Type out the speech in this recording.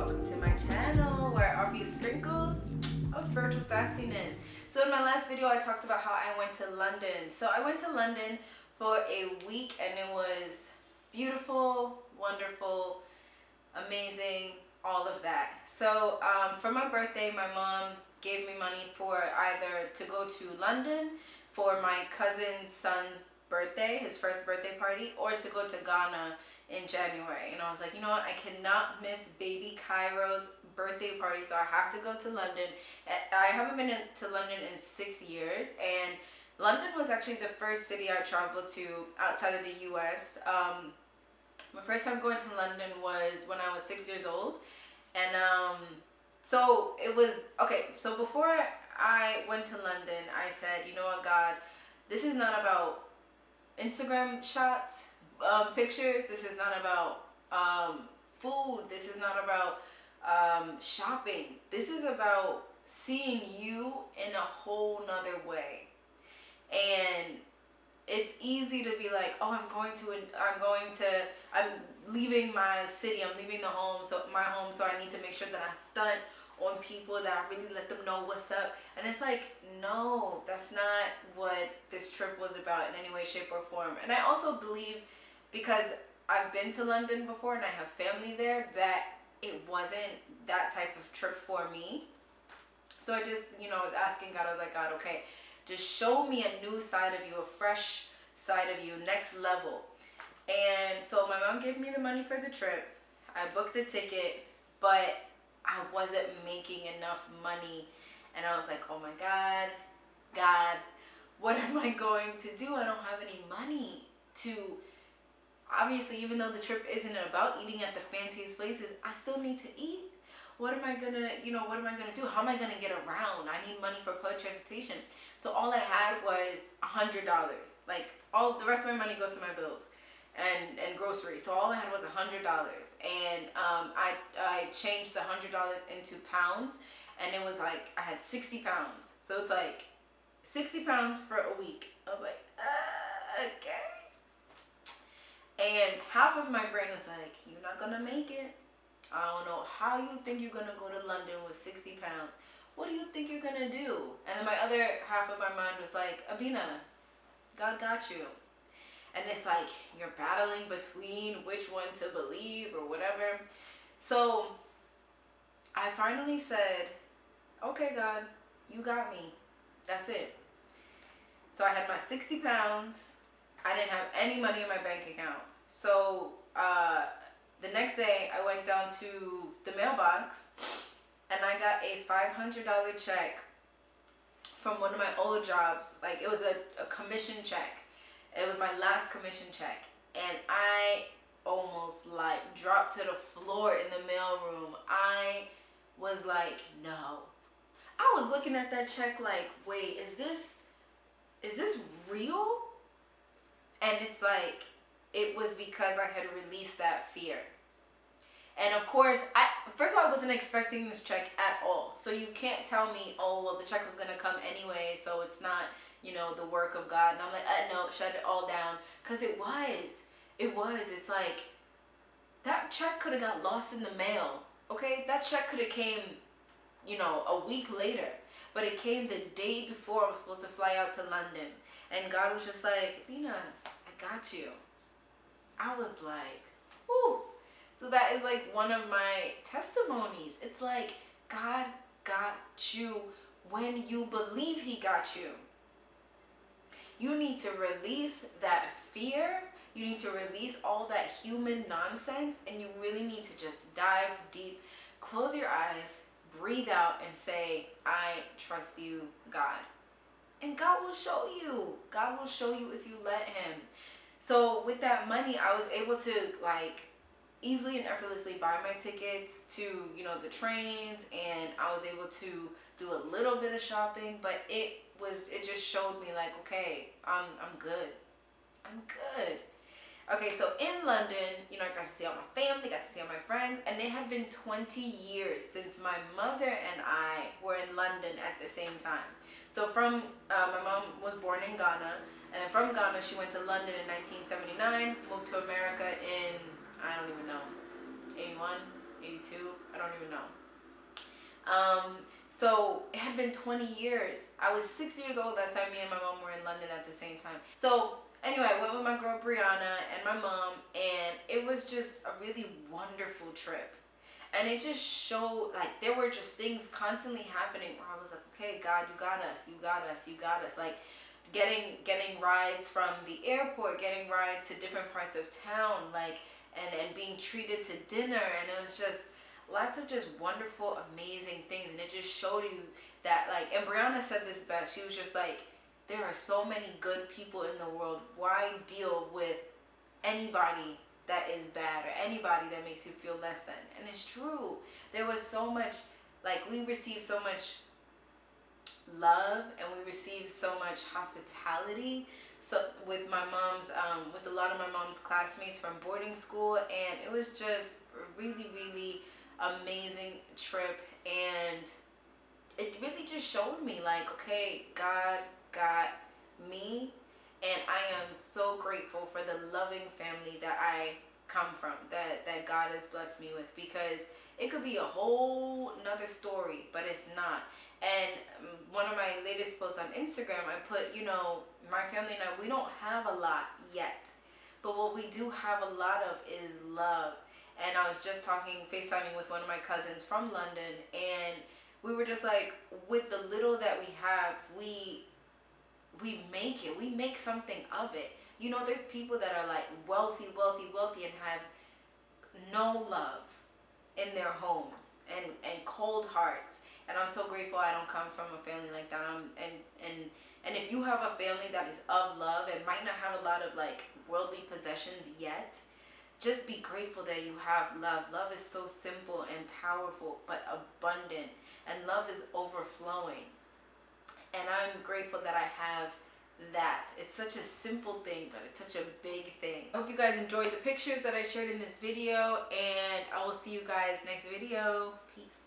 welcome to my channel where I offer you sprinkles of spiritual sassiness. So in my last video I talked about how I went to London. So I went to London for a week and it was beautiful, wonderful, amazing, all of that. So for my birthday, my mom gave me money for either to go to London for my cousin's son's birthday, his first birthday party, or to go to Ghana in January. And I was like, you know what, I cannot miss baby Cairo's birthday party, so I have to go to London. I haven't been to London in 6 years, and London was actually the first city I traveled to outside of the US. My first time going to London was when I was 6 years old. And so it was, okay, so before I went to London, I said, you know what, God, this is not about Instagram shots, pictures. This is not about food. This is not about shopping. This is about seeing you in a whole nother way. And it's easy to be like, oh, I'm leaving my city, I'm leaving my home, so I need to make sure that I stunt on people, that I really let them know what's up. And it's like, no, that's not what this trip was about in any way, shape, or form. And I also believe, because I've been to London before and I have family there, that it wasn't that type of trip for me. So I just, was asking God, I was like, God, okay, just show me a new side of you, a fresh side of you, next level. And so my mom gave me the money for the trip. I booked the ticket, but I wasn't making enough money. And I was like, oh my God, what am I going to do? I don't have any money to, obviously, even though the trip isn't about eating at the fanciest places, I still need to eat. What am I gonna do? How am I gonna get around? I need money for public transportation. So all I had was $100. Like, all the rest of my money goes to my bills and groceries. So all I had was $100. And I changed the $100 into pounds, and it was like I had 60 pounds. So it's like 60 pounds for a week. I was like, okay. And half of my brain was like, you're not gonna make it. I don't know how you think you're gonna go to London with 60 pounds. What do you think you're gonna do? And then my other half of my mind was like, Abina, God got you. And it's like, you're battling between which one to believe or whatever. So I finally said, okay, God, you got me. That's it. So I had my 60 pounds. I didn't have any money in my bank account. So the next day I went down to the mailbox and I got a $500 check from one of my old jobs. Like, it was a commission check. It was my last commission check. And I almost like dropped to the floor in the mailroom. I was like, no. I was looking at that check like, wait, is this real? And it's like, it was because I had released that fear. And of course, first of all, I wasn't expecting this check at all. So you can't tell me, oh, well, the check was going to come anyway, so it's not, the work of God. And I'm like, no, shut it all down. Because it was. It's like, that check could have got lost in the mail. Okay? That check could have came, a week later. But it came the day before I was supposed to fly out to London. And God was just like, Bina, I got you. I was like, whoo. So that is like one of my testimonies. It's like, God got you when you believe he got you. You need to release that fear. You need to release all that human nonsense. And you really need to just dive deep, close your eyes, breathe out, and say, I trust you, God. And God will show you. God will show you if you let him. So with that money, I was able to like easily and effortlessly buy my tickets to, the trains, and I was able to do a little bit of shopping, but it just showed me like, okay, I'm good. I'm good. Okay, so in London, I got to see all my family, got to see all my friends, and it had been 20 years since my mother and I were in London at the same time. So my mom was born in Ghana, and then from Ghana, she went to London in 1979, moved to America in, I don't even know, 81, 82. I don't even know. So it had been 20 years. I was 6 years old last time me and my mom were in London at the same time. So anyway, I went with my girl Brianna and my mom, and it was just a really wonderful trip. And it just showed, like, there were just things constantly happening where I was like, okay, God, you got us, you got us, you got us. Like, getting rides from the airport, getting rides to different parts of town, like, and being treated to dinner, and it was just lots of just wonderful, amazing things. And it just showed you that, like, and Brianna said this best. She was just like, there are so many good people in the world. Why deal with anybody that is bad or anybody that makes you feel less than? And it's true. There was so much, like, we received so much love, and we received so much hospitality. So with my mom's, with a lot of my mom's classmates from boarding school, and it was just a really, really amazing trip. And it really just showed me, like, okay, God got me, and I am so grateful for the loving family that I come from, that God has blessed me with, because it could be a whole nother story, but it's not. And one of my latest posts on Instagram, I put, you know, my family and I, we don't have a lot yet, but what we do have a lot of is love. And I was just FaceTiming with one of my cousins from London, and we were just like, with the little that we have, we make it. We make something of it. You know, there's people that are like wealthy, wealthy, wealthy, and have no love in their homes, and cold hearts. And I'm so grateful I don't come from a family like that. And if you have a family that is of love and might not have a lot of like worldly possessions yet, just be grateful that you have love. Love is so simple and powerful, but abundant, and love is overflowing. And I'm grateful that I have that. It's such a simple thing, but it's such a big thing. I hope you guys enjoyed the pictures that I shared in this video, and I will see you guys next video. Peace.